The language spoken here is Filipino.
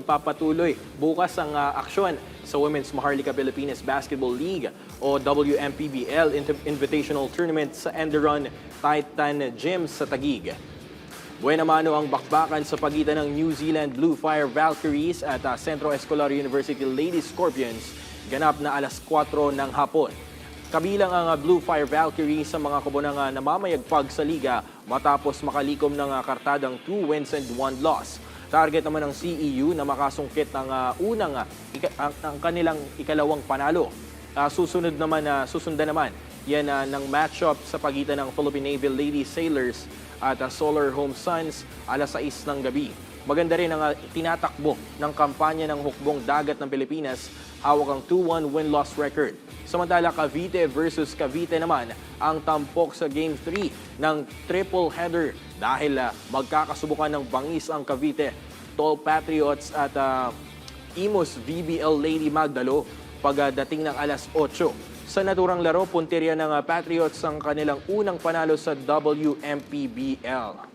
magpapatuloy bukas ang aksyon sa Women's Maharlika Philippines Basketball League o WMPBL Invitational Tournament sa Enderon Titan Gym sa Taguig. Buena mano ang bakbakan sa pagitan ng New Zealand Blue Fire Valkyries at Centro Escolar University Lady Scorpions ganap na alas 4 ng hapon. Kabilang ang Blue Fire Valkyries sa mga kabunang namamayagpag sa liga matapos makalikom ng kartadang 2 wins and 1 loss. Target naman ng CEU na makasungkit ng ang kanilang ikalawang panalo. Susundan naman yan ng matchup sa pagitan ng Philippine Navy Lady Sailors at Solar Home Suns alas 6 ng gabi. Maganda rin ang tinatakbo ng kampanya ng Hukbong Dagat ng Pilipinas, hawak ang 2-1 win-loss record. Samantala, Cavite versus Cavite naman ang tampok sa Game 3 ng triple header dahil magkakasubukan ng bangis ang Cavite Tall Patriots at Imus VBL Lady Magdalo pagdating ng alas 8. Sa naturang laro, punteriya ng Patriots ang kanilang unang panalo sa WMPBL.